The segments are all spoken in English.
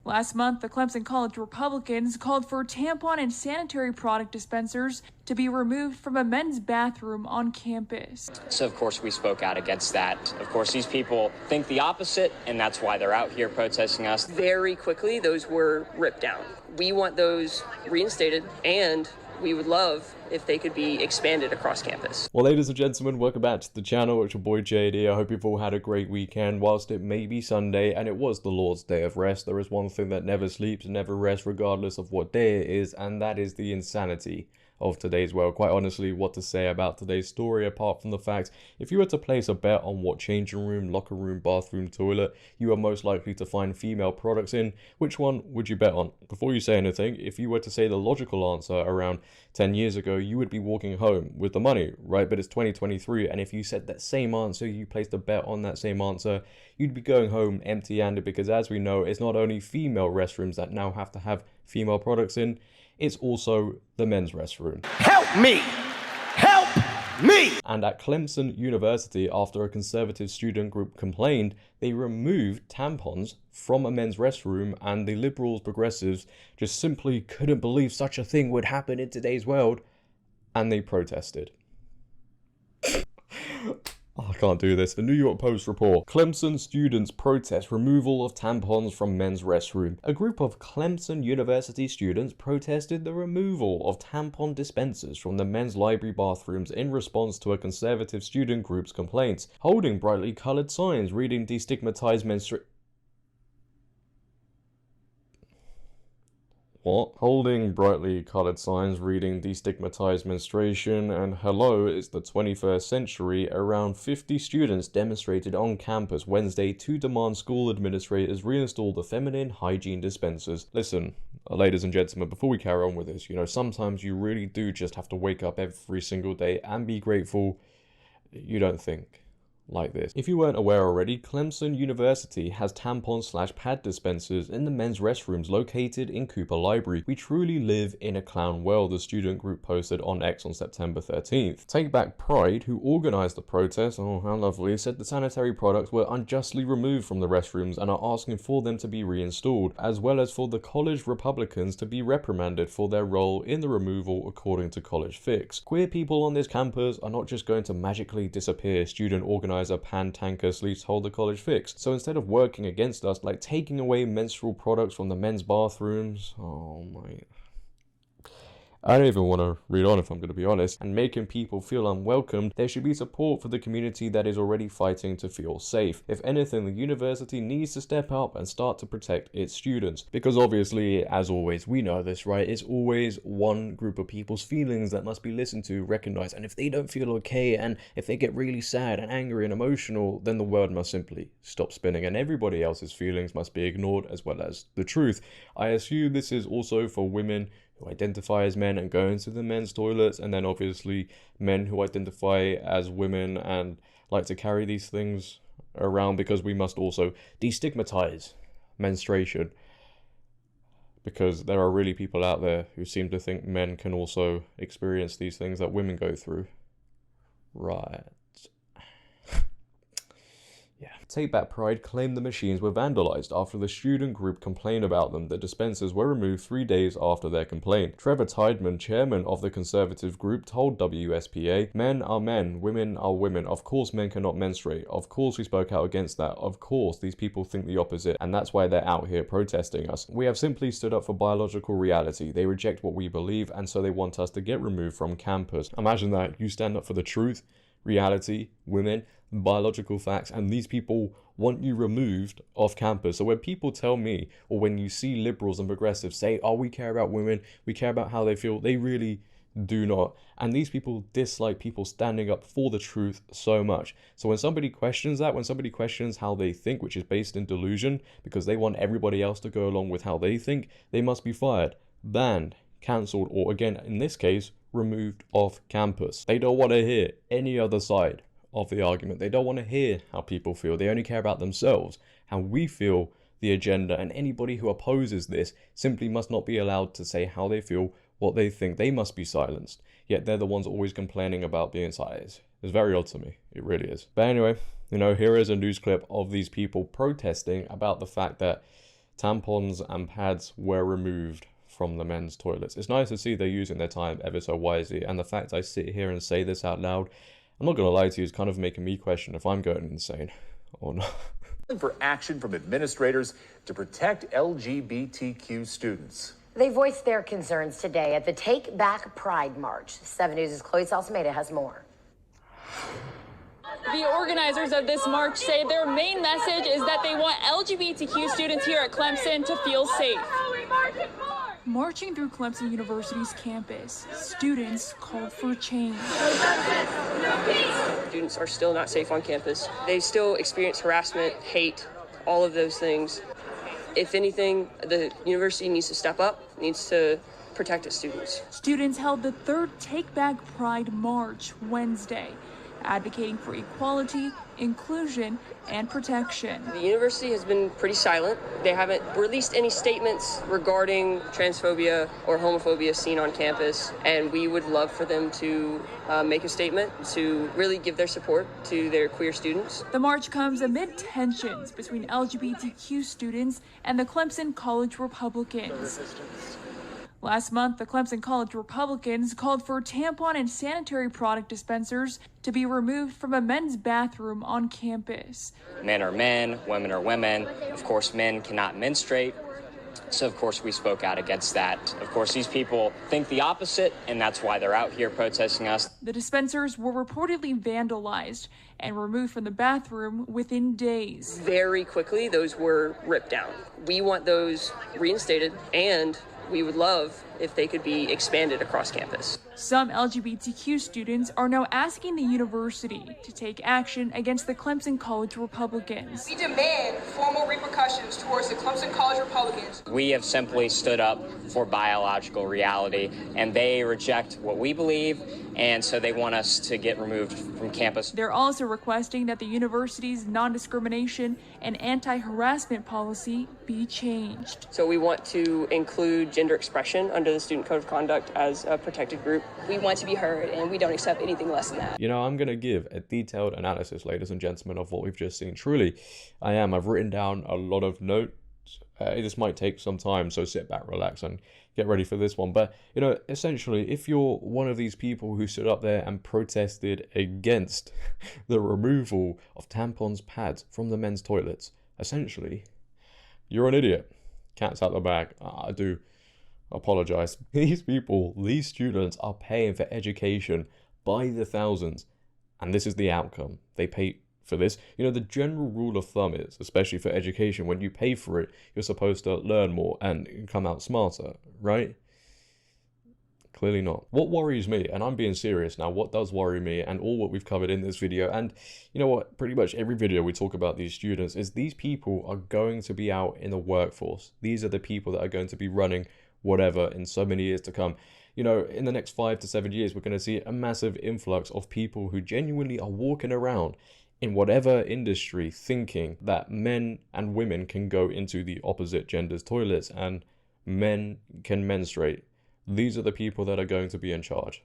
Last month, the Clemson College Republicans called for tampon and sanitary product dispensers to be removed from a men's bathroom on campus. So, of course, we spoke out against that. Of course, these people think the opposite, and that's why they're out here protesting us. Very quickly, those were ripped down. We want those reinstated, and we would love if they could be expanded across campus. Well, ladies and gentlemen, welcome back to the channel. It's your boy JD. I hope you've all had a great weekend. Whilst it may be Sunday and it was the Lord's Day of Rest, there is one thing that never sleeps and never rests regardless of what day it is, and that is the insanity of today's world. Quite honestly, what to say about today's story apart from the fact, if you were to place a bet on what changing room, locker room, bathroom, toilet you are most likely to find female products in, which one would you bet on? Before you say anything, if you were to say the logical answer around 10 years ago, you would be walking home with the money, right? But it's 2023, and if you said that same answer, you placed a bet on that same answer, you'd be going home empty-handed, because as we know, it's not only female restrooms that now have to have female products in, it's also the men's restroom. Help me! Help me! And at Clemson University, after a conservative student group complained, they removed tampons from a men's restroom, and the liberals, progressives, just simply couldn't believe such a thing would happen in today's world, and they protested. I can't do this. The New York Post report. Clemson students protest removal of tampons from men's restroom. A group of Clemson University students protested the removal of tampon dispensers from the men's library bathrooms in response to a conservative student group's complaints, holding brightly colored signs reading "Destigmatize menstruation." What? Holding brightly coloured signs reading "Destigmatize menstruation" and "Hello, it's the 21st century," around 50 students demonstrated on campus Wednesday to demand school administrators reinstall the feminine hygiene dispensers. Listen, ladies and gentlemen, before we carry on with this, sometimes you really do just have to wake up every single day and be grateful you don't think like this. If you weren't aware already, Clemson University has tampon/pad dispensers in the men's restrooms located in Cooper Library. "We truly live in a clown world," the student group posted on X on September 13th. Take Back Pride, who organized the protest, oh how lovely, said the sanitary products were unjustly removed from the restrooms and are asking for them to be reinstalled, as well as for the college Republicans to be reprimanded for their role in the removal, according to College Fix. "Queer people on this campus are not just going to magically disappear," student organizer Pan Tanker Sleeps told the College Fix. "So instead of working against us, like taking away menstrual products from the men's bathrooms," oh my, I don't even want to read on if I'm going to be honest, "and making people feel unwelcome, there should be support for the community that is already fighting to feel safe. If anything, the university needs to step up and start to protect its students." Because obviously, as always, we know this, right? It's always one group of people's feelings that must be listened to, recognized, and if they don't feel okay, and if they get really sad and angry and emotional, then the world must simply stop spinning, and everybody else's feelings must be ignored as well as the truth. I assume this is also for women who identify as men and go into the men's toilets, and then obviously men who identify as women and like to carry these things around, because we must also destigmatize menstruation, because there are really people out there who seem to think men can also experience these things that women go through. Right. Yeah. Take Back Pride claimed the machines were vandalized after the student group complained about them. The dispensers were removed 3 days after their complaint. Trevor Tideman, chairman of the conservative group, told WSPA, "Men are men, women are women. Of course men cannot menstruate. Of course we spoke out against that. Of course these people think the opposite, and that's why they're out here protesting us. We have simply stood up for biological reality. They reject what we believe, and so they want us to get removed from campus." Imagine that. You stand up for the truth, reality, women, biological facts, and these people want you removed off campus. So when people tell me, or when you see liberals and progressives say, "Oh, we care about women, we care about how they feel," they really do not. And these people dislike people standing up for the truth so much. So when somebody questions that, when somebody questions how they think, which is based in delusion, because they want everybody else to go along with how they think, they must be fired, banned, cancelled, or again, in this case, removed off campus. They don't want to hear any other side of the argument. They don't want to hear how people feel. They only care about themselves, how we feel, the agenda, and anybody who opposes this simply must not be allowed to say how they feel, what they think. They must be silenced. Yet they're the ones always complaining about being silenced. It's very odd to me. It really is. But anyway, here is a news clip of these people protesting about the fact that tampons and pads were removed from the men's toilets. It's nice to see they're using their time ever so wisely, and the fact I sit here and say this out loud, I'm not gonna lie to you, it's kind of making me question if I'm going insane or not. For action from administrators to protect LGBTQ students. They voiced their concerns today at the Take Back Pride March. 7 News' Chloe Salsameda has more. The organizers of this march say their main message is that they want LGBTQ students here at Clemson to feel safe. Marching through Clemson University's campus, students called for change. Students are still not safe on campus. They still experience harassment, hate, all of those things. If anything, the university needs to step up, needs to protect its students. Students held the third Take Back Pride March Wednesday, advocating for equality, inclusion, and protection. The university has been pretty silent. They haven't released any statements regarding transphobia or homophobia seen on campus, and we would love for them to make a statement to really give their support to their queer students. The march comes amid tensions between LGBTQ students and the Clemson College Republicans. Last month, the Clemson College Republicans called for tampon and sanitary product dispensers to be removed from a men's bathroom on campus. Men are men, women are women. Of course, men cannot menstruate. So, of course, we spoke out against that. Of course, these people think the opposite, and that's why they're out here protesting us. The dispensers were reportedly vandalized and removed from the bathroom within days. Very quickly, those were ripped down. We want those reinstated, and we would love if they could be expanded across campus. Some LGBTQ students are now asking the university to take action against the Clemson College Republicans. We demand formal repercussions towards the Clemson College Republicans. We have simply stood up for biological reality, and they reject what we believe, and so they want us to get removed from campus. They're also requesting that the university's non-discrimination and anti-harassment policy be changed. So we want to include gender expression under the Student Code of Conduct as a protected group. We want to be heard, and we don't accept anything less than that. You know, I'm going to give a detailed analysis, ladies and gentlemen, of what we've just seen. Truly, I am. I've written down a lot of notes. This might take some time, so sit back, relax, and get ready for this one. But, you know, essentially, if you're one of these people who stood up there and protested against the removal of tampons, pads from the men's toilets, essentially, you're an idiot. Cat's out the bag. I do apologize. These people, these students are paying for education by the thousands, and this is the outcome. They pay for this. You know, the general rule of thumb is, especially for education, when you pay for it, you're supposed to learn more and come out smarter, right? Clearly not. What worries me, and I'm being serious now, what does worry me, and all what we've covered in this video, and you know what, pretty much every video we talk about these students, is these people are going to be out in the workforce. These are the people that are going to be running whatever in so many years to come. You know, in the next 5 to 7 years, we're going to see a massive influx of people who genuinely are walking around in whatever industry thinking that men and women can go into the opposite gender's toilets and men can menstruate. These are the people that are going to be in charge.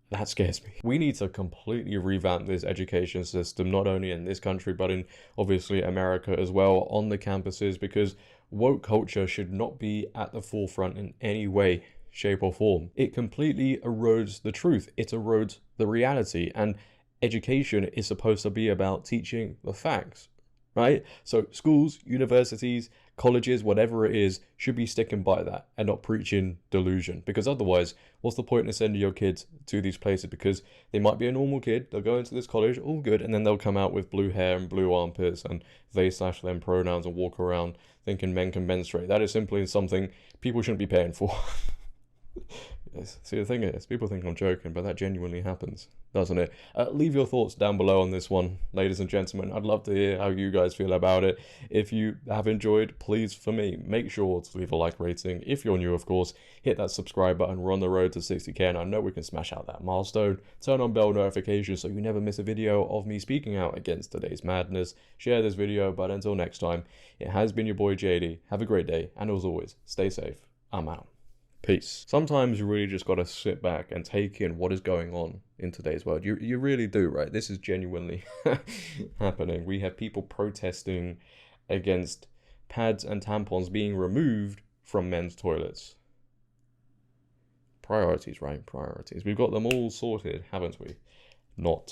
That scares me. We need to completely revamp this education system, not only in this country, but in obviously America as well, on the campuses, because woke culture should not be at the forefront in any way, shape or form. It completely erodes the truth. It erodes the reality. And education is supposed to be about teaching the facts, right? So schools, universities, colleges, whatever it is, should be sticking by that and not preaching delusion. Because otherwise, what's the point in sending your kids to these places? Because they might be a normal kid, they'll go into this college, all good, and then they'll come out with blue hair and blue armpits and they/them pronouns and walk around thinking men can menstruate. That is simply something people shouldn't be paying for. Yes. See, the thing is, people think I'm joking, but that genuinely happens, doesn't it? Leave your thoughts down below on this one, ladies and gentlemen. I'd love to hear how you guys feel about it. If you have enjoyed, please, for me, make sure to leave a like rating. If you're new, of course, hit that subscribe button. We're on the road to 60k, and I know we can smash out that milestone. Turn on bell notifications so you never miss a video of me speaking out against today's madness. Share this video, but until next time, it has been your boy JD. Have a great day, and as always, stay safe. I'm out. Peace. Sometimes you really just got to sit back and take in what is going on in today's world. You really do, right? This is genuinely happening. We have people protesting against pads and tampons being removed from men's toilets. Priorities, right? Priorities. We've got them all sorted, haven't we? Not.